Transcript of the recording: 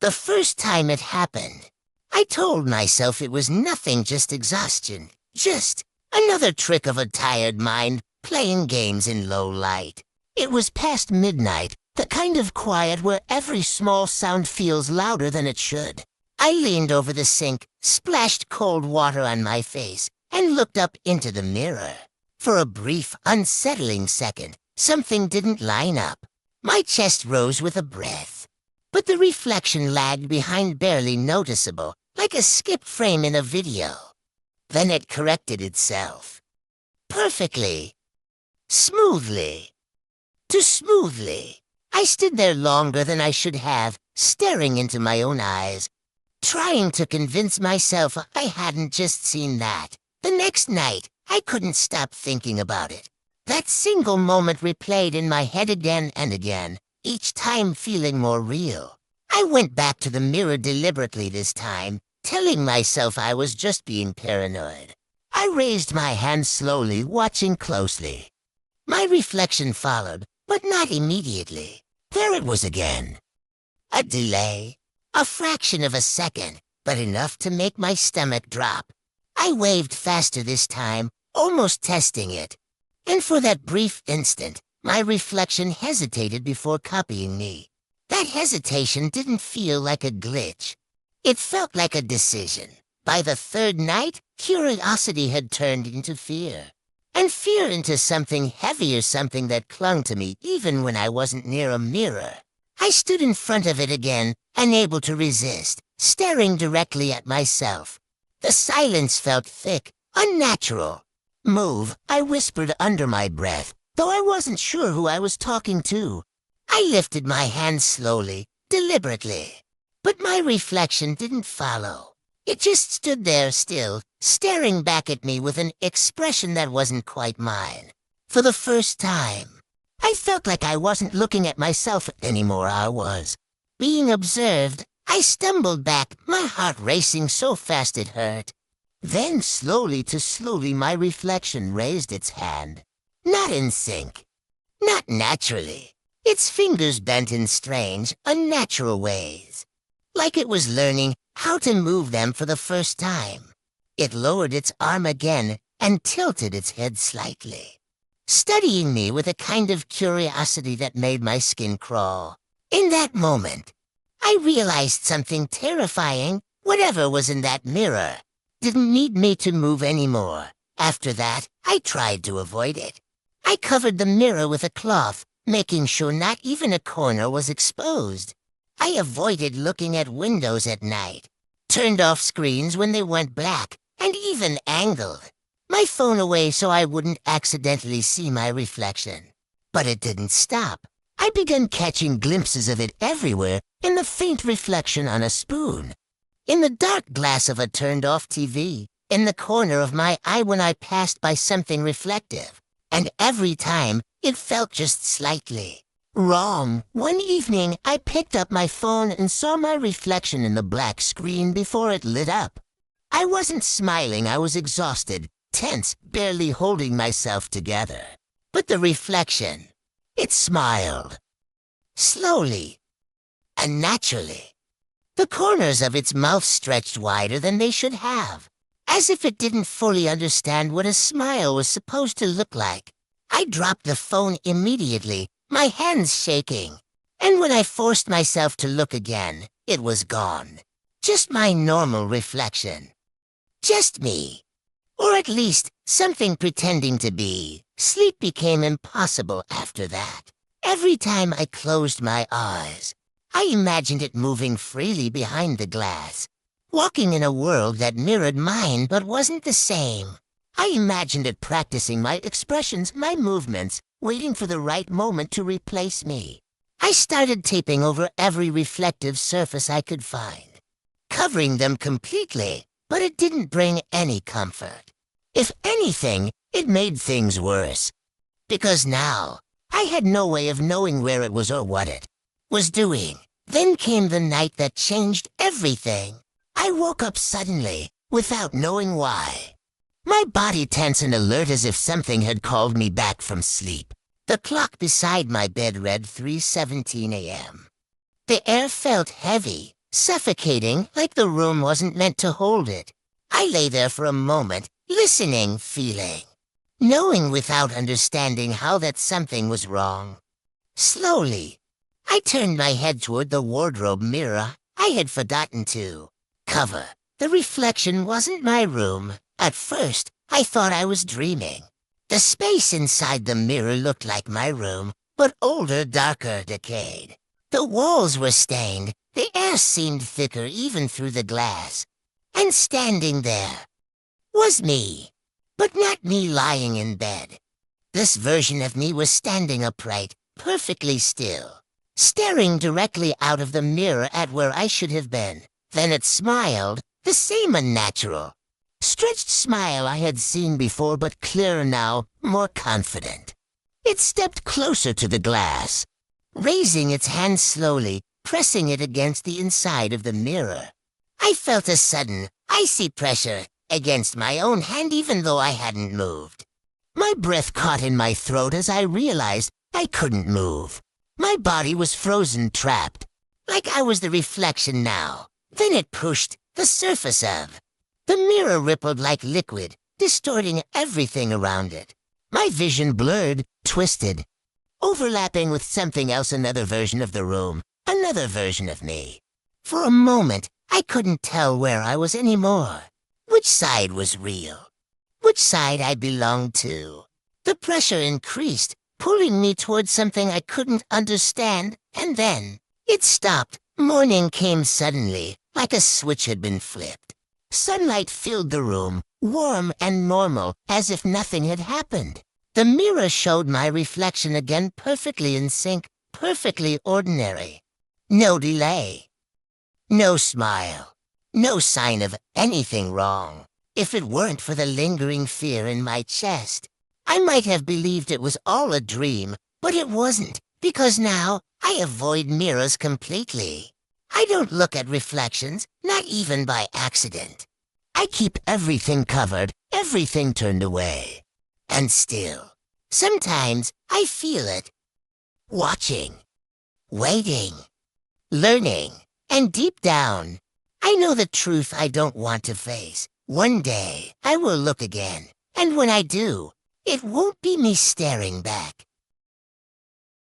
The first time it happened, I told myself it was nothing, just exhaustion. Just another trick of a tired mind playing games in low light. It was past midnight, the kind of quiet where every small sound feels louder than it should. I leaned over the sink, splashed cold water on my face, and looked up into the mirror. For a brief, unsettling second, something didn't line up. My chest rose with a breath. But the reflection lagged behind, barely noticeable, like a skip frame in a video. Then it corrected itself. Perfectly. Smoothly. Too smoothly. I stood there longer than I should have, staring into my own eyes, trying to convince myself I hadn't just seen that. The next night, I couldn't stop thinking about it. That single moment replayed in my head again and again, each time feeling more real. I went back to the mirror deliberately this time, telling myself I was just being paranoid. I raised my hand slowly, watching closely. My reflection followed, but not immediately. There it was again. A delay. A fraction of a second, but enough to make my stomach drop. I waved faster this time, almost testing it. And for that brief instant, my reflection hesitated before copying me. That hesitation didn't feel like a glitch. It felt like a decision. By the third night, curiosity had turned into fear. And fear into something heavier, something that clung to me even when I wasn't near a mirror. I stood in front of it again, unable to resist, staring directly at myself. The silence felt thick, unnatural. "Move," I whispered under my breath, though I wasn't sure who I was talking to. I lifted my hand slowly, deliberately. But my reflection didn't follow. It just stood there still, staring back at me with an expression that wasn't quite mine. For the first time, I felt like I wasn't looking at myself anymore. I was being observed. I stumbled back, my heart racing so fast it hurt. Then slowly my reflection raised its hand. Not in sync. Not naturally. Its fingers bent in strange, unnatural ways. Like it was learning how to move them for the first time. It lowered its arm again and tilted its head slightly, studying me with a kind of curiosity that made my skin crawl. In that moment, I realized something terrifying. Whatever was in that mirror didn't need me to move anymore. After that, I tried to avoid it. I covered the mirror with a cloth, making sure not even a corner was exposed. I avoided looking at windows at night, turned off screens when they went black, and even angled my phone away so I wouldn't accidentally see my reflection. But it didn't stop. I began catching glimpses of it everywhere, in the faint reflection on a spoon, in the dark glass of a turned-off TV, in the corner of my eye when I passed by something reflective. And every time, it felt just slightly wrong. One evening, I picked up my phone and saw my reflection in the black screen before it lit up. I wasn't smiling, I was exhausted, tense, barely holding myself together. But the reflection, it smiled. Slowly. And naturally. The corners of its mouth stretched wider than they should have, as if it didn't fully understand what a smile was supposed to look like. I dropped the phone immediately, my hands shaking. And when I forced myself to look again, it was gone. Just my normal reflection. Just me. Or at least, something pretending to be. Sleep became impossible after that. Every time I closed my eyes, I imagined it moving freely behind the glass, walking in a world that mirrored mine but wasn't the same. I imagined it practicing my expressions, my movements, waiting for the right moment to replace me. I started taping over every reflective surface I could find, covering them completely, but it didn't bring any comfort. If anything, it made things worse. Because now, I had no way of knowing where it was or what it was doing. Then came the night that changed everything. I woke up suddenly, without knowing why. My body tense and alert as if something had called me back from sleep. The clock beside my bed read 3:17 a.m. The air felt heavy, suffocating like the room wasn't meant to hold it. I lay there for a moment, listening, feeling, knowing without understanding how that something was wrong. Slowly, I turned my head toward the wardrobe mirror I had forgotten to cover. The reflection wasn't my room. At first, I thought I was dreaming. The space inside the mirror looked like my room, but older, darker, decayed. The walls were stained. The air seemed thicker even through the glass. And standing there was me, but not me lying in bed. This version of me was standing upright, perfectly still, staring directly out of the mirror at where I should have been. Then it smiled, the same unnatural, stretched smile I had seen before, but clearer now, more confident. It stepped closer to the glass, raising its hand slowly, pressing it against the inside of the mirror. I felt a sudden, icy pressure against my own hand even though I hadn't moved. My breath caught in my throat as I realized I couldn't move. My body was frozen, trapped, like I was the reflection now. Then it pushed the surface of. The mirror rippled like liquid, distorting everything around it. My vision blurred, twisted, overlapping with something else, another version of the room, another version of me. For a moment, I couldn't tell where I was anymore. Which side was real? Which side I belonged to? The pressure increased, pulling me towards something I couldn't understand, and then it stopped. Morning came suddenly, like a switch had been flipped. Sunlight filled the room, warm and normal, as if nothing had happened. The mirror showed my reflection again, perfectly in sync, perfectly ordinary. No delay. No smile. No sign of anything wrong. If it weren't for the lingering fear in my chest, I might have believed it was all a dream, but it wasn't, because now I avoid mirrors completely. I don't look at reflections, not even by accident. I keep everything covered, everything turned away. And still, sometimes I feel it. Watching, waiting, learning, and deep down, I know the truth I don't want to face. One day, I will look again, and when I do, it won't be me staring back.